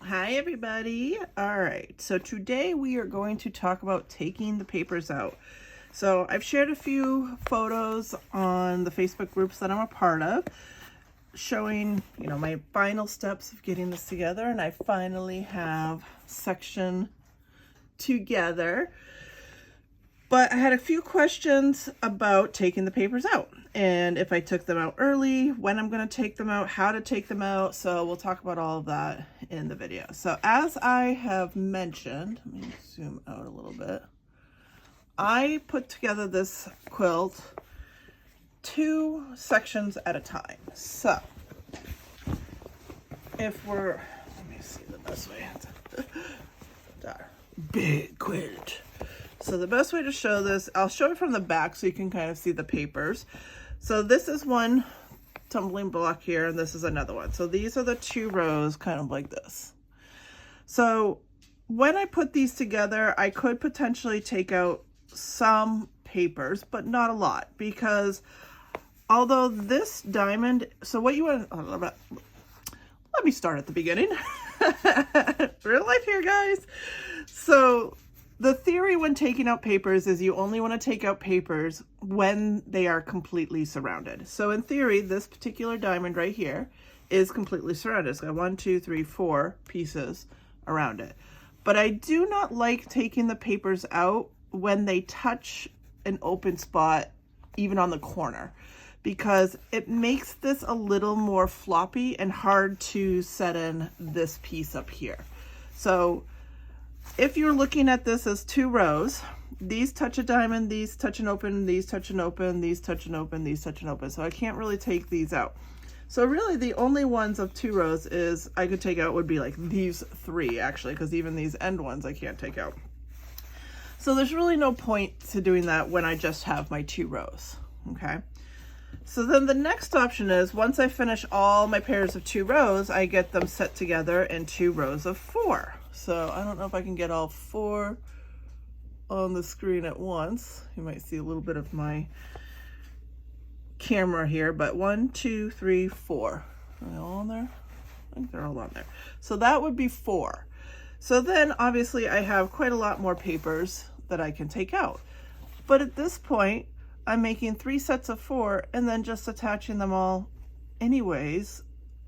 Hi everybody. All right, so today we are going to talk about taking the papers out. So I've shared a few photos on the Facebook groups that I'm a part of showing, my final steps of getting this together, and I finally have section together. But I had a few questions about taking the papers out and if I took them out early, when I'm going to take them out, how to take them out. So we'll talk about all of that in the video. So as I have mentioned, let me zoom out a little bit. I put together this quilt 2 sections at a time. So if we're, let me see the best way. There. Big quilt. So the best way to show this, I'll show it from the back so you can kind of see the papers. So this is one tumbling block here, and this is another one. So these are the 2 rows, kind of like this. So when I put these together, I could potentially take out some papers, but not a lot, because although this diamond, so what you want, let me start at the beginning. Real life here, guys. So the theory when taking out papers is you only want to take out papers when they are completely surrounded. So in theory, this particular diamond right here is completely surrounded. It's got 1, 2, 3, 4 pieces around it. But I do not like taking the papers out when they touch an open spot, even on the corner, because it makes this a little more floppy and hard to set in this piece up here. So if you're looking at this as 2 rows, these touch a diamond, these touch and open, these touch and open, these touch and open, these touch and open. So I can't really take these out. So really the only ones of 2 rows is I could take out would be like these 3 actually, because even these end ones I can't take out. So there's really no point to doing that when I just have my 2 rows, okay? So then the next option is once I finish all my pairs of 2 rows, I get them set together in 2 rows of 4. So I don't know if I can get all 4 on the screen at once. You might see a little bit of my camera here, but 1, 2, 3, 4. Are they all on there? I think they're all on there. So that would be 4. So then obviously I have quite a lot more papers that I can take out. But at this point, I'm making 3 sets of 4 and then just attaching them all anyways.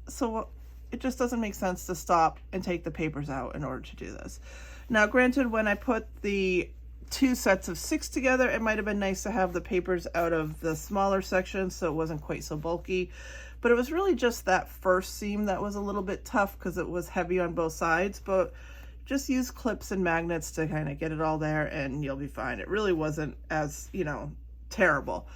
So it just doesn't make sense to stop and take the papers out in order to do this. Now, granted, when I put the 2 sets of 6 together, it might have been nice to have the papers out of the smaller section so it wasn't quite so bulky. But it was really just that first seam that was a little bit tough because it was heavy on both sides. But just use clips and magnets to kind of get it all there and you'll be fine. It really wasn't as, terrible.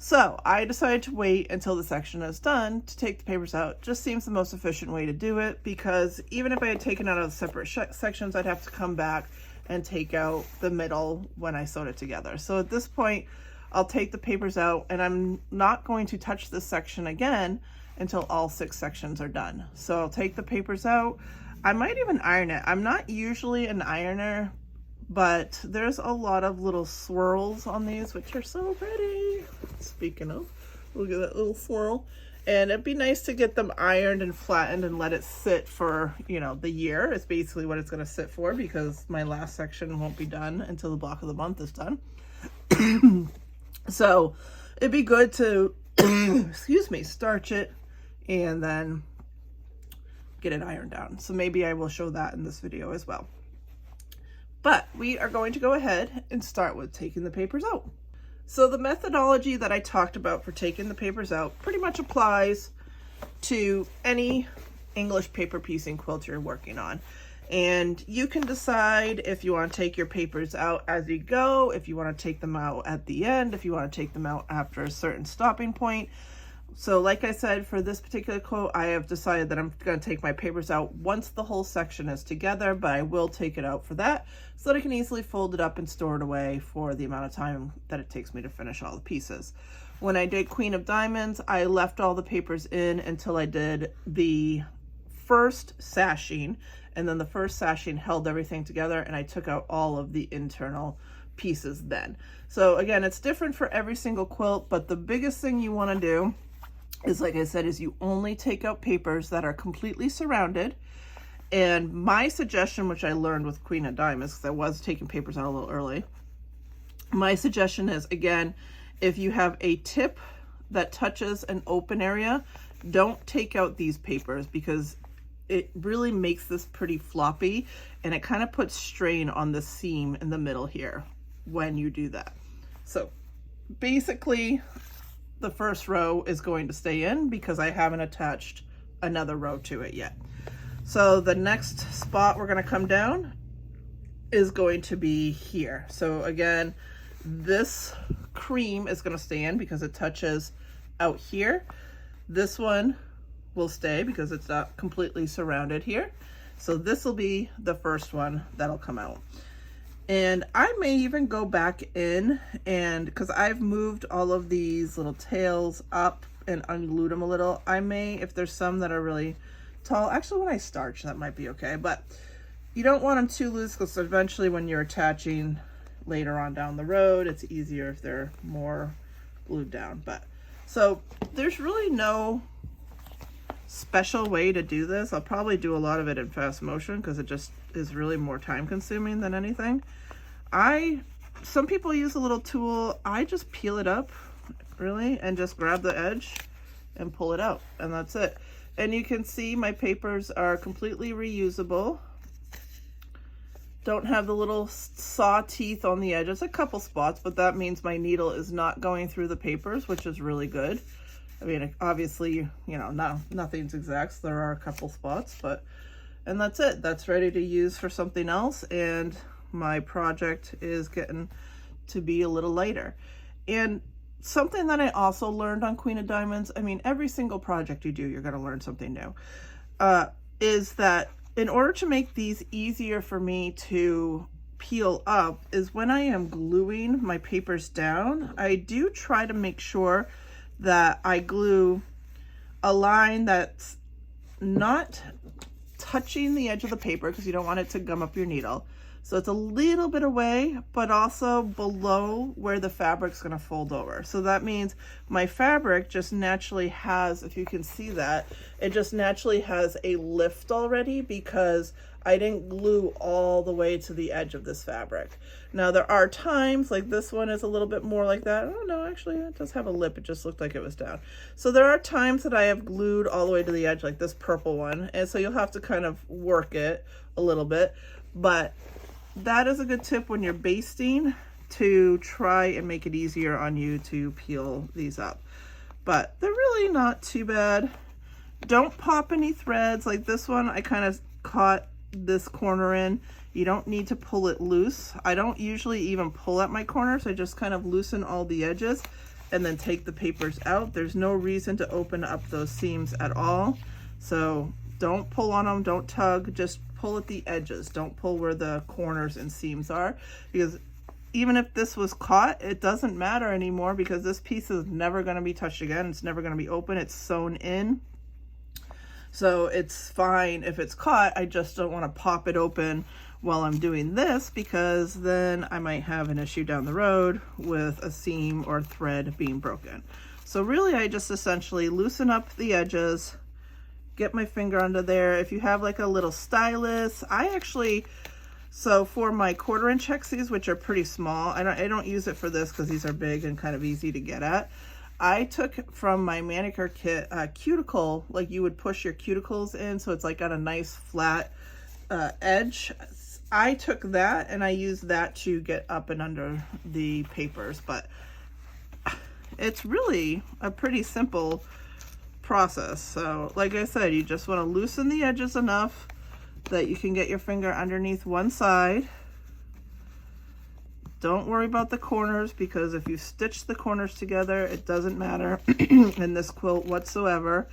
So I decided to wait until the section is done to take the papers out. Just seems the most efficient way to do it, because even if I had taken out of the separate sections, I'd have to come back and take out the middle when I sewed it together. So at this point, I'll take the papers out and I'm not going to touch this section again until all 6 sections are done. So I'll take the papers out. I might even iron it. I'm not usually an ironer, but there's a lot of little swirls on these, which are so pretty. Speaking of, look at that little swirl. And it'd be nice to get them ironed and flattened and let it sit for, the year. It's basically what it's going to sit for, because my last section won't be done until the block of the month is done. So it'd be good to, excuse me, starch it and then get it ironed down. So maybe I will show that in this video as well. But we are going to go ahead and start with taking the papers out. So the methodology that I talked about for taking the papers out pretty much applies to any English paper piecing quilt you're working on. And you can decide if you want to take your papers out as you go, if you want to take them out at the end, if you want to take them out after a certain stopping point. So like I said, for this particular quote, I have decided that I'm going to take my papers out once the whole section is together, but I will take it out for that so that I can easily fold it up and store it away for the amount of time that it takes me to finish all the pieces. When I did Queen of Diamonds, I left all the papers in until I did the first sashing, and then the first sashing held everything together and I took out all of the internal pieces then. So again, it's different for every single quilt, but the biggest thing you want to do is, like I said, is you only take out papers that are completely surrounded And my suggestion, which I learned with Queen of Diamonds, because I was taking papers out a little early, my suggestion is, again, if you have a tip that touches an open area, don't take out these papers, because it really makes this pretty floppy, and it kind of puts strain on the seam in the middle here when you do that. So basically, the first row is going to stay in because I haven't attached another row to it yet. So the next spot we're going to come down is going to be here. So again, this cream is going to stay in because it touches out here. This one will stay because it's not completely surrounded here. So this will be the first one that'll come out. And I may even go back in, and because I've moved all of these little tails up and unglued them a little, I may, if there's some that are really tall, actually when I starch that might be okay, but you don't want them too loose because eventually when you're attaching later on down the road, it's easier if they're more glued down. But so there's really no special way to do this. I'll probably do a lot of it in fast motion because it just is really more time consuming than anything. Some people use a little tool. I just peel it up really and just grab the edge and pull it out, and that's it. And you can see my papers are completely reusable. Don't have the little saw teeth on the edges, a couple spots, but that means my needle is not going through the papers, which is really good. I mean, obviously, you know, nothing's exact, so there are a couple spots, but, and that's it. That's ready to use for something else, and my project is getting to be a little lighter. And something that I also learned on Queen of Diamonds, I mean, every single project you do, you're going to learn something new, is that in order to make these easier for me to peel up is when I am gluing my papers down, I do try to make sure that I glue a line that's not touching the edge of the paper because you don't want it to gum up your needle. So it's a little bit away, but also below where the fabric's going to fold over. So that means my fabric just naturally has, if you can see that, it just naturally has a lift already because I didn't glue all the way to the edge of this fabric. Now there are times, like this one is a little bit more like that. Oh no, actually it does have a lip. It just looked like it was down. So there are times that I have glued all the way to the edge, like this purple one. And so you'll have to kind of work it a little bit, but that is a good tip when you're basting to try and make it easier on you to peel these up. But they're really not too bad. Don't pop any threads. Like this one, I kind of caught this corner in. You don't need to pull it loose. I don't usually even pull at my corners. I just kind of loosen all the edges and then take the papers out. There's no reason to open up those seams at all. So don't pull on them, don't tug, just pull at the edges. Don't pull where the corners and seams are, because even if this was caught, it doesn't matter anymore because this piece is never going to be touched again. It's never going to be open. It's sewn in. So it's fine if it's caught. I just don't want to pop it open while I'm doing this because then I might have an issue down the road with a seam or thread being broken. So really I just essentially loosen up the edges, get my finger under there. If you have like a little stylus, so for my 1/4 inch hexies, which are pretty small, I don't use it for this because these are big and kind of easy to get at. I took from my manicure kit a cuticle, like you would push your cuticles in, so it's like got a nice flat edge. I took that and I used that to get up and under the papers, but it's really a pretty simple process. So like I said, you just want to loosen the edges enough that you can get your finger underneath one side. Don't worry about the corners because if you stitch the corners together, it doesn't matter in this quilt whatsoever.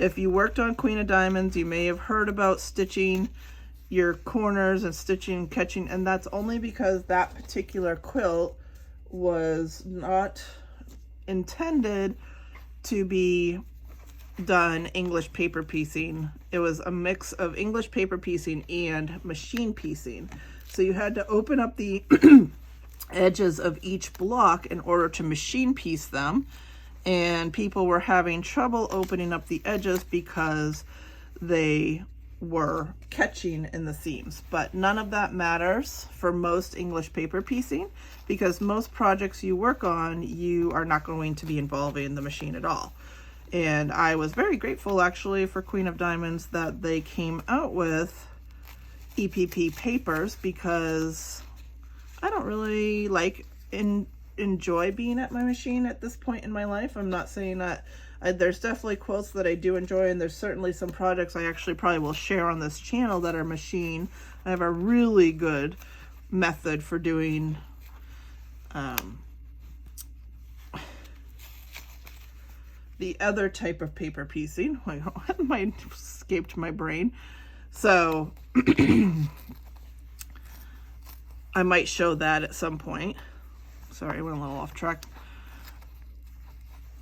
If you worked on Queen of Diamonds, you may have heard about stitching your corners and stitching, catching, and that's only because that particular quilt was not intended to be done English paper piecing. It was a mix of English paper piecing and machine piecing. So you had to open up the edges of each block in order to machine piece them, and people were having trouble opening up the edges because they were catching in the seams, but none of that matters for most English paper piecing, because most projects you work on, you are not going to be involving the machine at all. And I was very grateful actually for Queen of Diamonds that they came out with EPP papers, because I don't really enjoy being at my machine at this point in my life. I'm not saying that there's definitely quilts that I do enjoy, and there's certainly some projects I actually probably will share on this channel that are machine. I have a really good method for doing the other type of paper piecing. Mine escaped my brain. So I might show that at some point. Sorry, I went a little off track.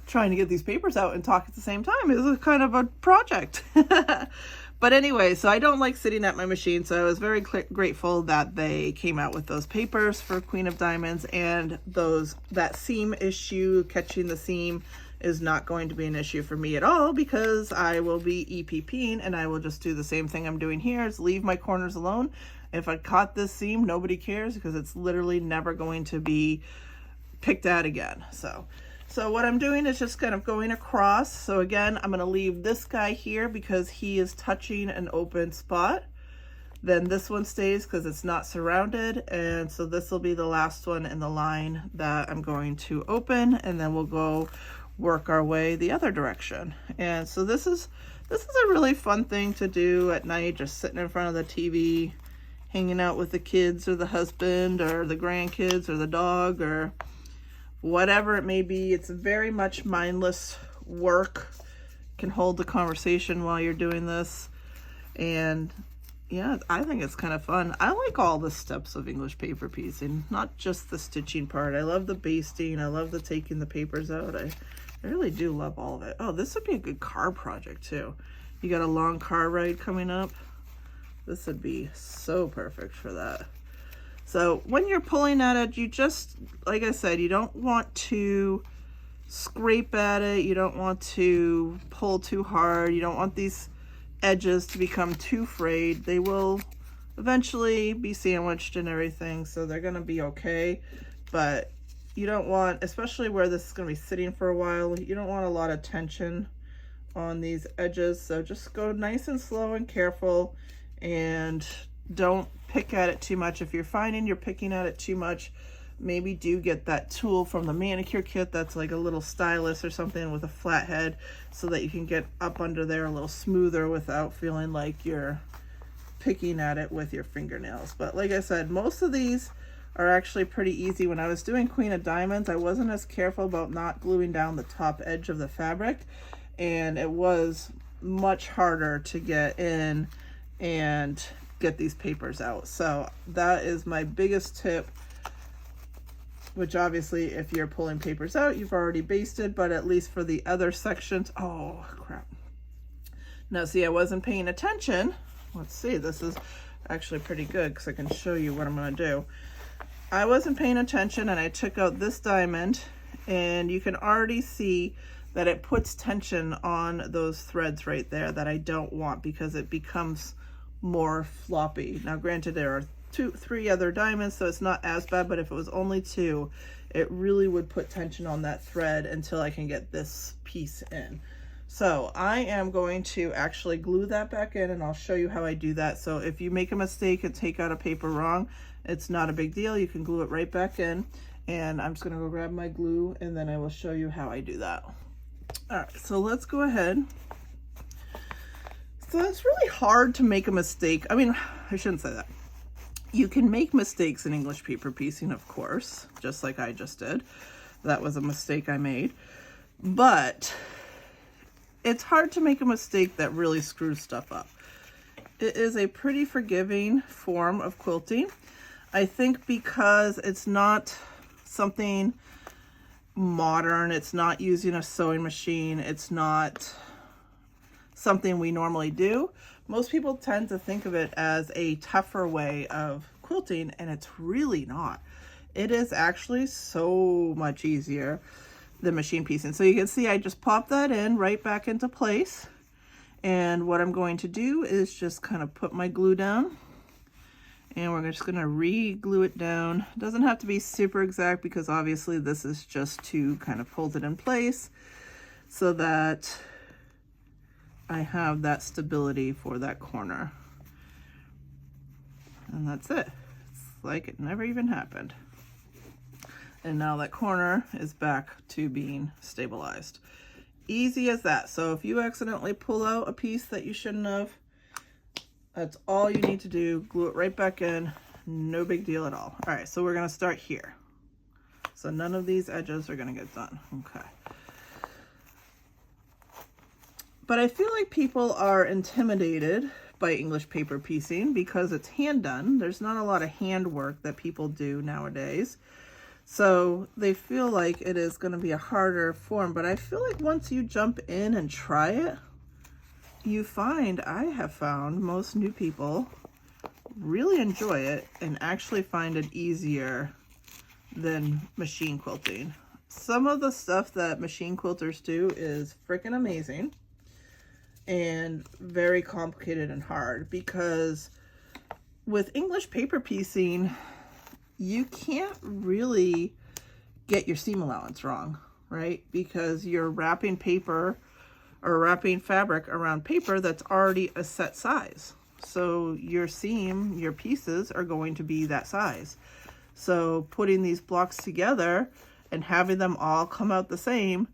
Trying to get these papers out and talk at the same time is kind of a project. But anyway, so I don't like sitting at my machine, so I was very grateful that they came out with those papers for Queen of Diamonds, and that seam issue, catching the seam, is not going to be an issue for me at all, because I will be EPPing and I will just do the same thing I'm doing here, is leave my corners alone. If I caught this seam, nobody cares, because it's literally never going to be picked at again. So what I'm doing is just kind of going across. So again, I'm going to leave this guy here because he is touching an open spot. Then this one stays because it's not surrounded. And so this will be the last one in the line that I'm going to open, and then we'll go work our way the other direction. And so this is a really fun thing to do at night, just sitting in front of the TV, hanging out with the kids or the husband or the grandkids or the dog or whatever it may be. It's very much mindless work. Can hold the conversation while you're doing this. And yeah, I think it's kind of fun. I like all the steps of English paper piecing, not just the stitching part. I love the basting. I love the taking the papers out. I really do love all of it. Oh, this would be a good car project too. You got a long car ride coming up. This would be so perfect for that. So when you're pulling at it, you just, like I said, you don't want to scrape at it. You don't want to pull too hard. You don't want these edges to become too frayed. They will eventually be sandwiched and everything, so they're going to be okay. But you don't want, especially where this is going to be sitting for a while, you don't want a lot of tension on these edges. So just go nice and slow and careful, and don't pick at it too much. If you're finding you're picking at it too much, maybe do get that tool from the manicure kit that's like a little stylus or something with a flat head, so that you can get up under there a little smoother without feeling like you're picking at it with your fingernails. But like I said, most of these are actually pretty easy. When I was doing Queen of Diamonds, I wasn't as careful about not gluing down the top edge of the fabric, and it was much harder to get in and get these papers out. So that is my biggest tip, which obviously if you're pulling papers out, you've already basted, but at least for the other sections, oh crap. Now see, I wasn't paying attention. Let's see, this is actually pretty good because I can show you what I'm going to do. I wasn't paying attention, and I took out this diamond, and you can already see that it puts tension on those threads right there that I don't want, because it becomes more floppy. Now granted, there are three other diamonds, so it's not as bad, but if it was only two, it really would put tension on that thread until I can get this piece in. So I am going to actually glue that back in, and I'll show you how I do that. So if you make a mistake and take out a paper wrong, it's not a big deal. You can glue it right back in, and I'm just going to go grab my glue, and then I will show you how I do that. All right, so let's go ahead. So it's really hard to make a mistake. I mean, I shouldn't say that. You can make mistakes in English paper piecing, of course, just like I just did. That was a mistake I made. But it's hard to make a mistake that really screws stuff up. It is a pretty forgiving form of quilting. I think because it's not something modern, it's not using a sewing machine, it's not something we normally do. Most people tend to think of it as a tougher way of quilting, and it's really not. It is actually so much easier than machine piecing. So you can see I just popped that in right back into place, And what I'm going to do is just kind of put my glue down, and we're just going to re-glue it down. It doesn't have to be super exact because obviously this is just to kind of hold it in place so that I have that stability for that corner. And that's it. It's like it never even happened. And now that corner is back to being stabilized. Easy as that. So if you accidentally pull out a piece that you shouldn't have, that's all you need to do. Glue it right back in. No big deal at all. All right, so we're gonna start here. So none of these edges are gonna get done. Okay. But I feel like people are intimidated by English paper piecing because it's hand done. There's not a lot of hand work that people do nowadays. So they feel like it is going to be a harder form, but I feel like once you jump in and try it, you find, I have found most new people really enjoy it and actually find it easier than machine quilting. Some of the stuff that machine quilters do is freaking amazing and very complicated and hard, because with English paper piecing, you can't really get your seam allowance wrong, right? Because you're wrapping paper or wrapping fabric around paper that's already a set size. So your seam, your pieces are going to be that size. So putting these blocks together and having them all come out the same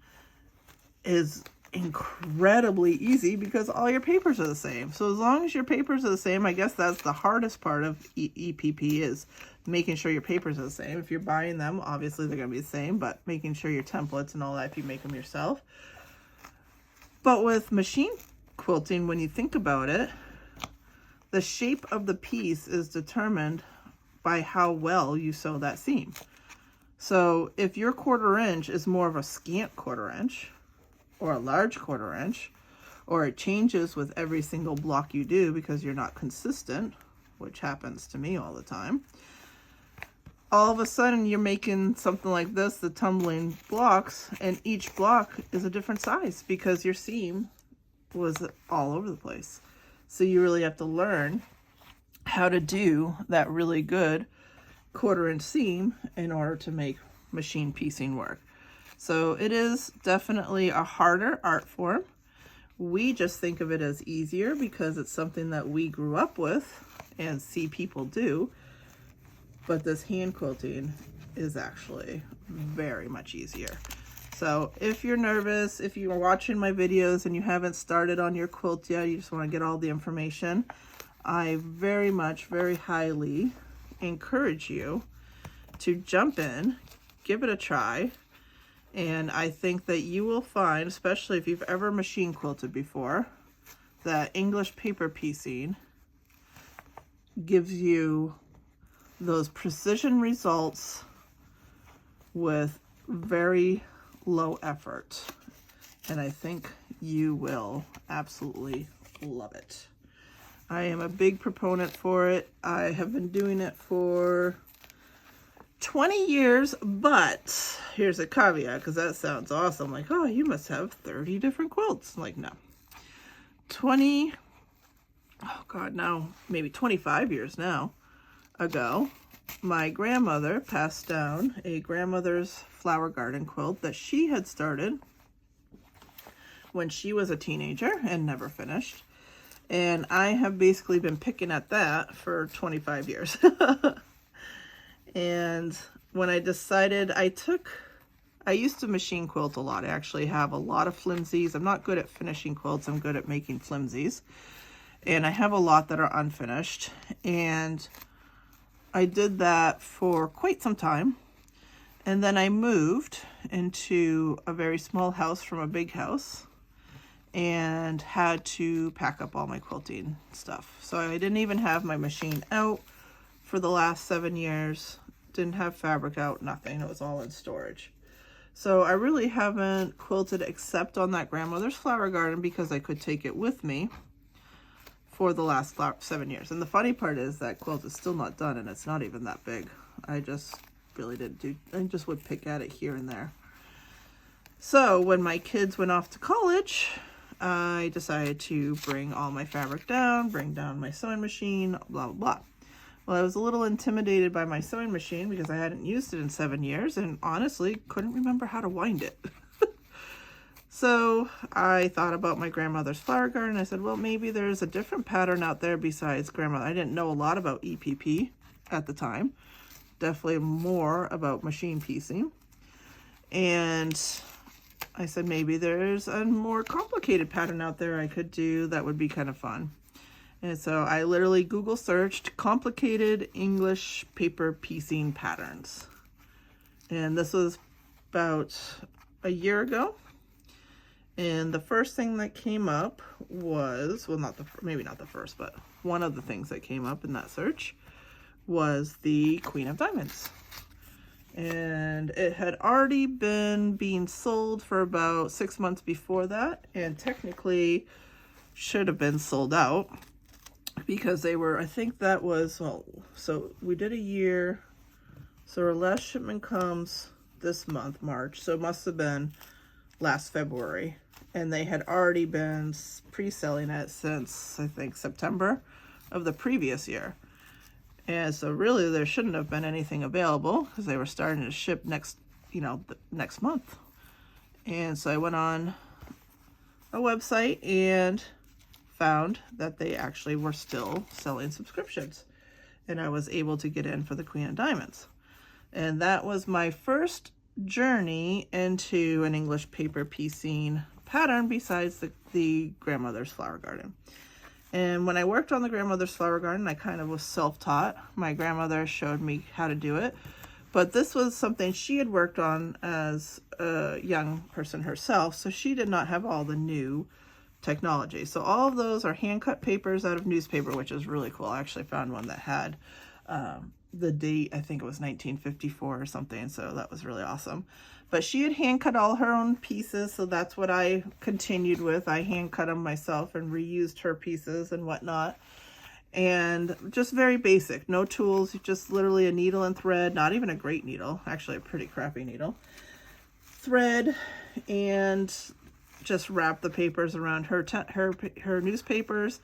is incredibly easy because all your papers are the same. So as long as your papers are the same, I guess that's the hardest part of EPP, is making sure your papers are the same. If you're buying them, obviously they're going to be the same, but making sure your templates and all that, if you make them yourself. But with machine quilting, when you think about it, the shape of the piece is determined by how well you sew that seam. So if your 1/4 inch is more of a scant 1/4 inch, or a large 1/4 inch, or it changes with every single block you do because you're not consistent, which happens to me all the time, all of a sudden you're making something like this, the tumbling blocks, and each block is a different size because your seam was all over the place. So you really have to learn how to do that really good 1/4 inch seam in order to make machine piecing work. So it is definitely a harder art form. We just think of it as easier because it's something that we grew up with and see people do. But this hand quilting is actually very much easier. So if you're nervous, if you're watching my videos and you haven't started on your quilt yet, you just want to get all the information, I very much, very highly encourage you to jump in, give it a try. And I think that you will find, especially if you've ever machine quilted before, that English paper piecing gives you those precision results with very low effort. And I think you will absolutely love it. I am a big proponent for it. I have been doing it for 20 years, but here's a caveat, because that sounds awesome. Like, oh, you must have 30 different quilts. I'm like, no. 25 years now ago, my grandmother passed down a grandmother's flower garden quilt that she had started when she was a teenager and never finished. And I have basically been picking at that for 25 years. And when I decided, I used to machine quilt a lot. I actually have a lot of flimsies. I'm not good at finishing quilts. I'm good at making flimsies. And I have a lot that are unfinished. And I did that for quite some time. And then I moved into a very small house from a big house and had to pack up all my quilting stuff. So I didn't even have my machine out for the last 7 years. Didn't have fabric out, nothing. It was all in storage. So I really haven't quilted except on that grandmother's flower garden because I could take it with me for the last 7 years. And the funny part is that quilt is still not done and it's not even that big. I just really didn't do, I just would pick at it here and there. So when my kids went off to college, I decided to bring all my fabric down, bring down my sewing machine, blah, blah, blah. Well, I was a little intimidated by my sewing machine because I hadn't used it in 7 years and honestly couldn't remember how to wind it. So I thought about my grandmother's flower garden. I said, well, maybe there's a different pattern out there besides grandmother. I didn't know a lot about EPP at the time. Definitely more about machine piecing. And I said, maybe there's a more complicated pattern out there I could do that would be kind of fun. And so I literally Google searched complicated English paper piecing patterns. And this was about a year ago. And the first thing that came up was, well, maybe not the first, but one of the things that came up in that search was the Queen of Diamonds. And it had already been being sold for about 6 months before that, and technically should have been sold out because they were, I think that was, well, so we did a year, so our last shipment comes this month, March, so it must have been last February. And they had already been pre-selling it since, I think, September of the previous year. And so really there shouldn't have been anything available because they were starting to ship next month. And so I went on a website and found that they actually were still selling subscriptions. And I was able to get in for the Queen of Diamonds. And that was my first journey into an English paper piecing pattern besides the grandmother's flower garden. And when I worked on the grandmother's flower garden, I kind of was self-taught. My grandmother showed me how to do it, but this was something she had worked on as a young person herself, so she did not have all the new technology. So all of those are hand-cut papers out of newspaper, which is really cool. I actually found one that had the date, I think it was 1954 or something, so that was really awesome. But she had hand cut all her own pieces, so that's what I continued with. I hand cut them myself and reused her pieces and whatnot. And just very basic, no tools, just literally a needle and thread, not even a great needle, actually a pretty crappy needle. Thread, and just wrap the papers around her newspapers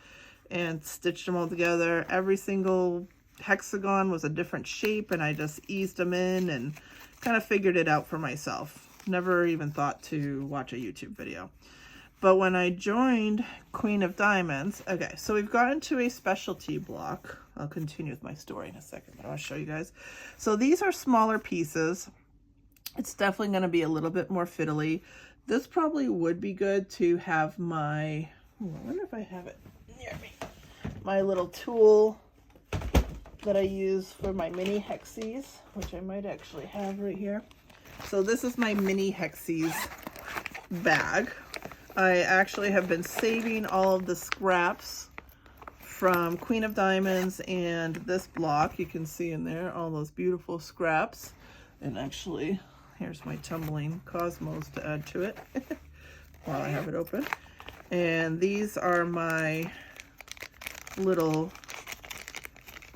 and stitched them all together. Every single hexagon was a different shape, and I just eased them in and kind of figured it out for myself. Never even thought to watch a YouTube video. But when I joined Queen of Diamonds, okay, so we've gotten to a specialty block. I'll continue with my story in a second, but I want to show you guys. So these are smaller pieces. It's definitely going to be a little bit more fiddly. This probably would be good to have my, I wonder if I have it near me, my little tool that I use for my mini hexies, which I might actually have right here. So this is my mini hexies bag. I actually have been saving all of the scraps from Queen of Diamonds and this block. You can see in there all those beautiful scraps. And actually, here's my Tumbling Cosmos to add to it while I have it open. And these are my little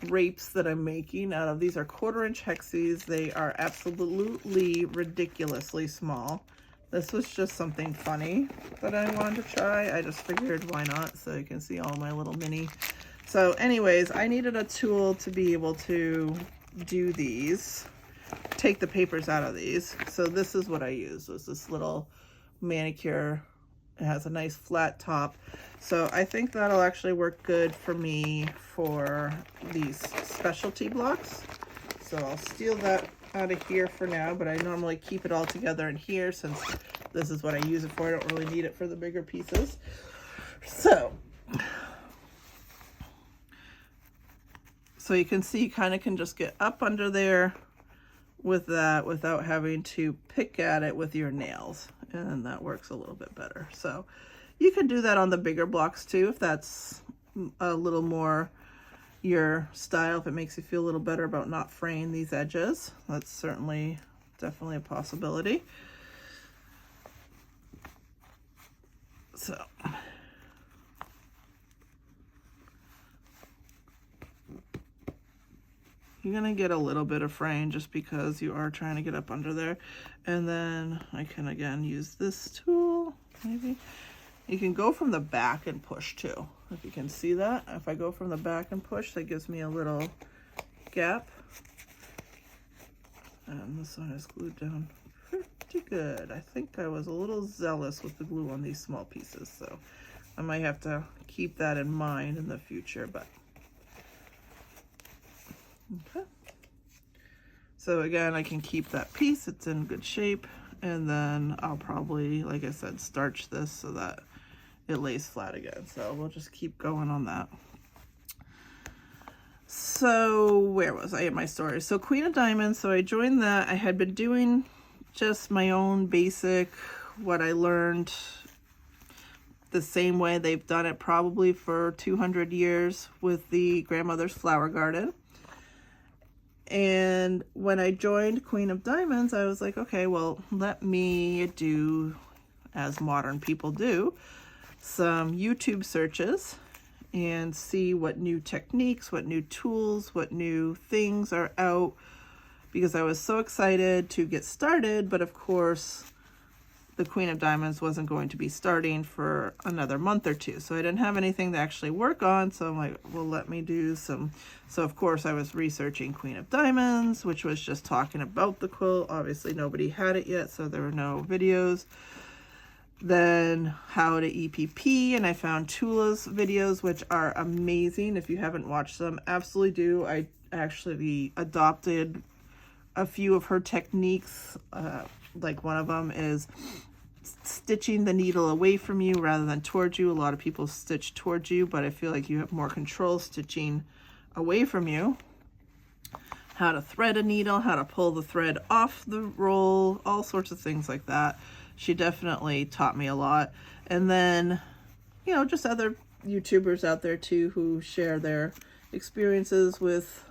grapes that I'm making out of. These are 1/4-inch hexies. They are absolutely ridiculously small. This was just something funny that I wanted to try. I just figured why not, so you can see all my little mini. So anyways, I needed a tool to be able to do these, take the papers out of these. So this is what I used, was this little manicure. It has a nice flat top. So I think that'll actually work good for me for these specialty blocks. So I'll steal that out of here for now, but I normally keep it all together in here since this is what I use it for. I don't really need it for the bigger pieces. So you can see you kind of can just get up under there with that without having to pick at it with your nails, and that works a little bit better. So you can do that on the bigger blocks too if that's a little more your style, if it makes you feel a little better about not fraying these edges. That's certainly definitely a possibility. So you're gonna get a little bit of fraying just because you are trying to get up under there. And then I can again use this tool maybe You can go from the back and push too. If you can see that, if I go from the back and push, that gives me a little gap. And this one is glued down pretty good. I think I was a little zealous with the glue on these small pieces, so I might have to keep that in mind in the future, but okay. So again, I can keep that piece, it's in good shape, and then I'll probably, like I said, starch this so that it lays flat again. So we'll just keep going on that. So where was I in my story? So Queen of Diamonds, so I joined that. I had been doing just my own basic, what I learned the same way they've done it probably for 200 years with the grandmother's flower garden. And when I joined Queen of Diamonds, I was like, okay, well, let me do, as modern people do, some YouTube searches and see what new techniques, what new tools, what new things are out, because I was so excited to get started. But of course, the Queen of Diamonds wasn't going to be starting for another month or two. So I didn't have anything to actually work on. So I'm like, well, let me do some. So of course I was researching Queen of Diamonds, which was just talking about the quilt. Obviously nobody had it yet, so there were no videos. Then how to EPP, and I found Tula's videos, which are amazing. If you haven't watched them, absolutely do. I actually adopted a few of her techniques. Like one of them is stitching the needle away from you rather than towards you. A lot of people stitch towards you, but I feel like you have more control stitching away from you. How to thread a needle, how to pull the thread off the roll, all sorts of things like that. She definitely taught me a lot. And then, you know, just other YouTubers out there too who share their experiences with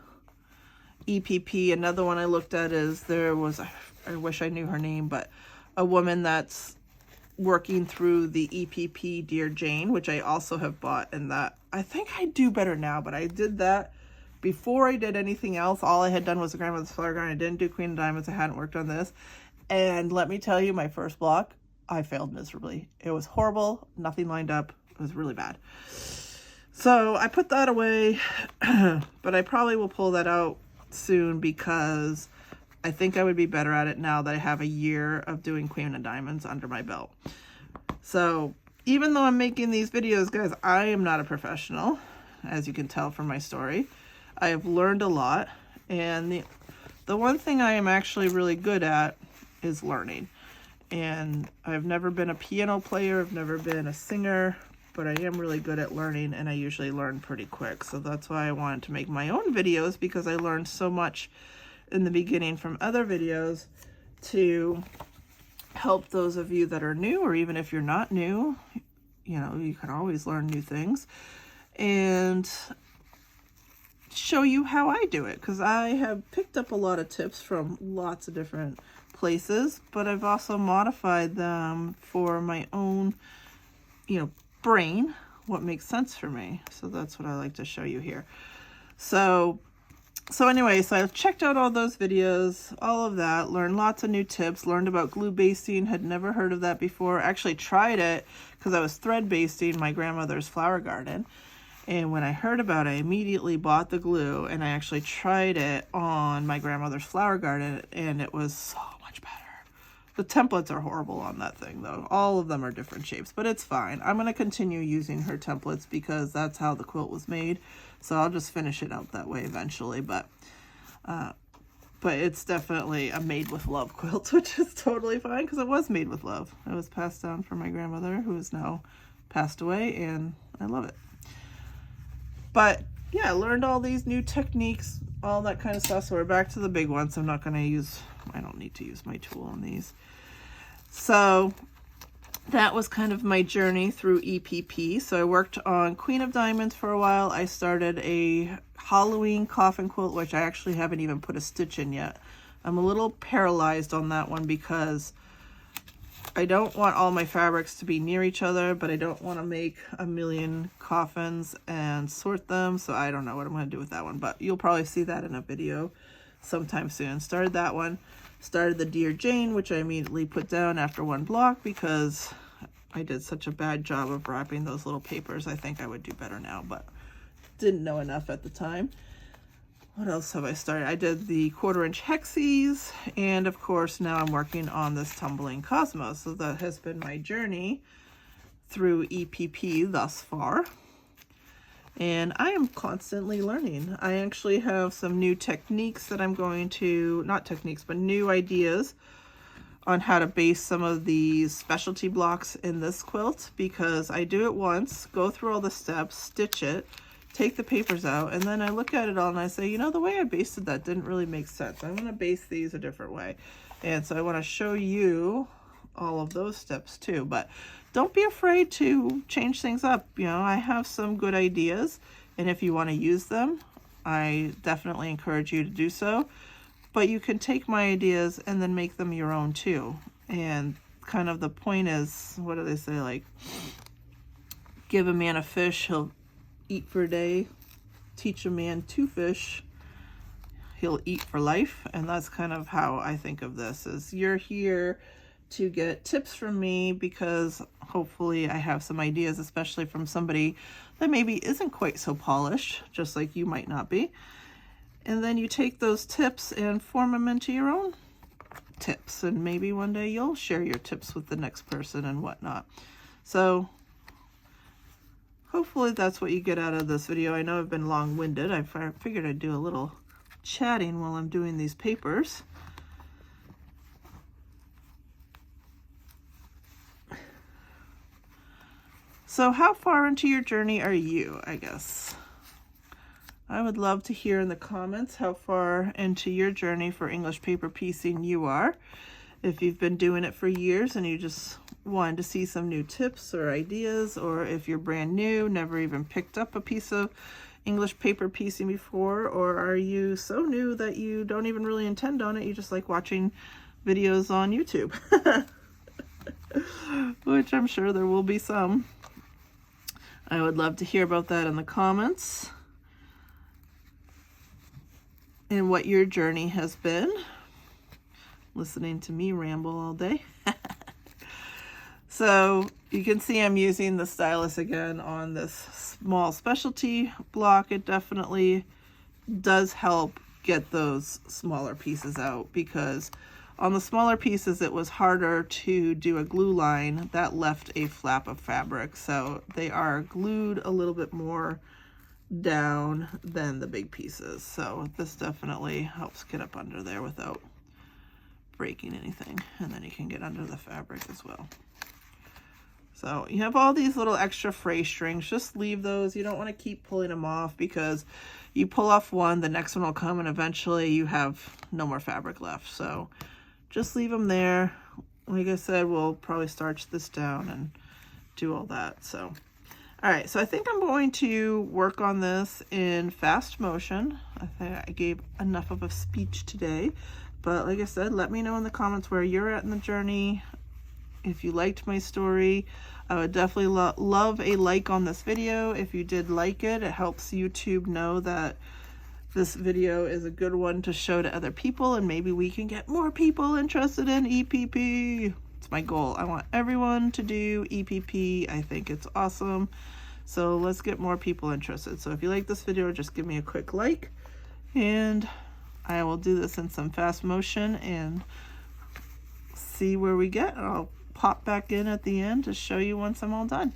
EPP. Another one I looked at is there was, I wish I knew her name, but a woman that's working through the EPP Dear Jane, which I also have bought, and that I think I do better now, but I did that before I did anything else. All I had done was the grandmother's flower garden. I didn't do Queen of Diamonds. I hadn't worked on this. And let me tell you, my first block, I failed miserably. It was horrible. Nothing lined up. It was really bad. So I put that away, but I probably will pull that out soon because I think I would be better at it now that I have a year of doing Queen of Diamonds under my belt. So even though I'm making these videos, guys, I am not a professional, as you can tell from my story. I have learned a lot, and the one thing I am actually really good at is learning. And I've never been a piano player, I've never been a singer, but I am really good at learning, and I usually learn pretty quick. So that's why I wanted to make my own videos, because I learned so much in the beginning from other videos to help those of you that are new, or even if you're not new, you know, you can always learn new things, and show you how I do it, because I have picked up a lot of tips from lots of different places, but I've also modified them for my own, you know, brain, what makes sense for me. So that's what I like to show you here. So anyway, so I've checked out all those videos, all of that, learned lots of new tips, learned about glue basting, had never heard of that before. Actually tried it because I was thread basting my grandmother's flower garden. And when I heard about it, I immediately bought the glue, and I actually tried it on my grandmother's flower garden, and it was so much better. The templates are horrible on that thing, though. All of them are different shapes, but it's fine. I'm going to continue using her templates because that's how the quilt was made. So I'll just finish it out that way eventually, but it's definitely a made with love quilt, which is totally fine because it was made with love. It was passed down from my grandmother, who is now passed away, and I love it. But yeah, I learned all these new techniques, all that kind of stuff. So we're back to the big ones. I'm not going to use, I don't need to use my tool on these. So that was kind of my journey through EPP. So I worked on Queen of Diamonds for a while. I started a Halloween coffin quilt, which I actually haven't even put a stitch in yet. I'm a little paralyzed on that one because I don't want all my fabrics to be near each other, but I don't want to make a million coffins and sort them. So I don't know what I'm going to do with that one, but you'll probably see that in a video sometime soon. Started that one. Started the Dear Jane, which I immediately put down after one block because I did such a bad job of wrapping those little papers. I think I would do better now, but didn't know enough at the time. What else have I started? I did the 1/4" hexies, and of course now I'm working on this Tumbling Cosmos. So that has been my journey through EPP thus far. And I am constantly learning. I actually have some new techniques that I'm going to, not techniques, but new ideas on how to base some of these specialty blocks in this quilt, because I do it once, go through all the steps, stitch it, take the papers out, and then I look at it all and I say, you know, the way I basted that didn't really make sense. I'm going to base these a different way. And so I want to show you all of those steps too, but don't be afraid to change things up. You know, I have some good ideas, and if you want to use them, I definitely encourage you to do so. But you can take my ideas and then make them your own too. And kind of the point is, what do they say, like, give a man a fish, he'll eat for a day. Teach a man to fish, he'll eat for life. And that's kind of how I think of this, is you're here to get tips from me because hopefully I have some ideas, especially from somebody that maybe isn't quite so polished, just like you might not be. And then you take those tips and form them into your own tips. And maybe one day you'll share your tips with the next person and whatnot. So hopefully that's what you get out of this video. I know I've been long-winded. I figured I'd do a little chatting while I'm doing these papers. So how far into your journey are you, I guess? I would love to hear in the comments how far into your journey for English paper piecing you are. If you've been doing it for years and you just wanted to see some new tips or ideas, or if you're brand new, never even picked up a piece of English paper piecing before, or are you so new that you don't even really intend on it, you just like watching videos on YouTube, which I'm sure there will be some. I would love to hear about that in the comments and what your journey has been. Listening to me ramble all day. So you can see I'm using the stylus again on this small specialty block. It definitely does help get those smaller pieces out, because on the smaller pieces it was harder to do a glue line that left a flap of fabric, so they are glued a little bit more down than the big pieces. So this definitely helps get up under there without breaking anything, and then you can get under the fabric as well. So you have all these little extra fray strings, just leave those. You don't want to keep pulling them off, because you pull off one, the next one will come, and eventually you have no more fabric left. So just leave them there. Like I said, we'll probably starch this down and do all that. So all right, so I think I'm going to work on this in fast motion. I think I gave enough of a speech today, but like I said, let me know in the comments where you're at in the journey. If you liked my story, I would definitely love a like on this video. If you did like it, it helps YouTube know that this video is a good one to show to other people, and maybe we can get more people interested in EPP. It's my goal. I want everyone to do EPP. I think it's awesome. So let's get more people interested. So if you like this video, just give me a quick like, and I will do this in some fast motion and see where we get. I'll pop back in at the end to show you once I'm all done.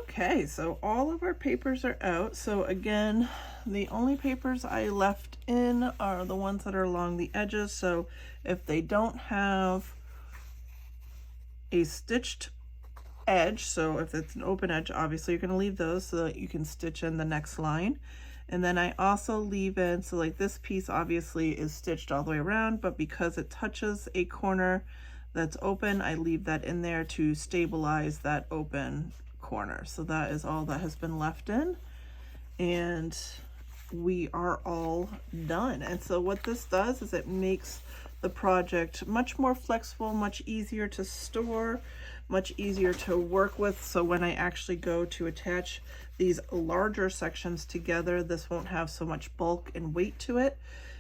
Okay, so all of our papers are out. So again, the only papers I left in are the ones that are along the edges. So if they don't have a stitched edge, so if it's an open edge, obviously you're going to leave those so that you can stitch in the next line. And then I also leave in, so like this piece obviously is stitched all the way around, but because it touches a corner that's open, I leave that in there to stabilize that open corner. So that is all that has been left in, and we are all done. And so what this does is it makes the project much more flexible, much easier to store, much easier to work with. So when I actually go to attach these larger sections together, this won't have so much bulk and weight to it.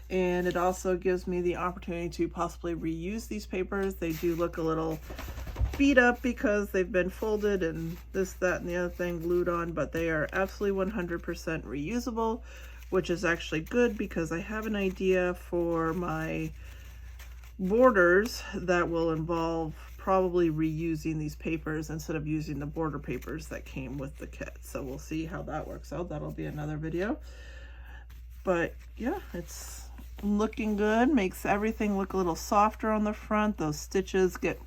And it also gives me the opportunity to possibly reuse these papers. They do look a little beat up because they've been folded and this, that, and the other thing glued on, but they are absolutely 100% reusable, which is actually good because I have an idea for my borders that will involve probably reusing these papers instead of using the border papers that came with the kit. So we'll see how that works out. That'll be another video. But yeah, it's looking good. Makes everything look a little softer on the front. Those stitches get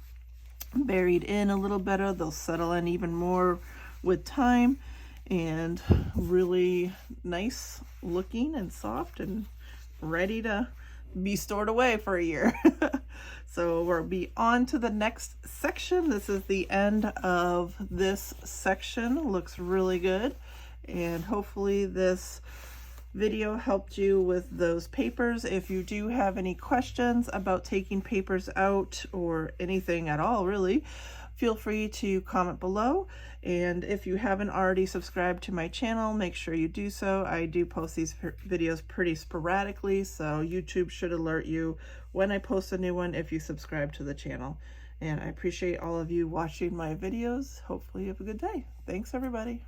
buried in a little better. They'll settle in even more with time, and really nice looking and soft and ready to be stored away for a year. So we'll be on to the next section. This is the end of this section. Looks really good, and hopefully this video helped you with those papers. If you do have any questions about taking papers out or anything at all, really, feel free to comment below. And if you haven't already subscribed to my channel, make sure you do so. I do post these videos pretty sporadically, so YouTube should alert you when I post a new one if you subscribe to the channel. And I appreciate all of you watching my videos. Hopefully you have a good day. Thanks, everybody.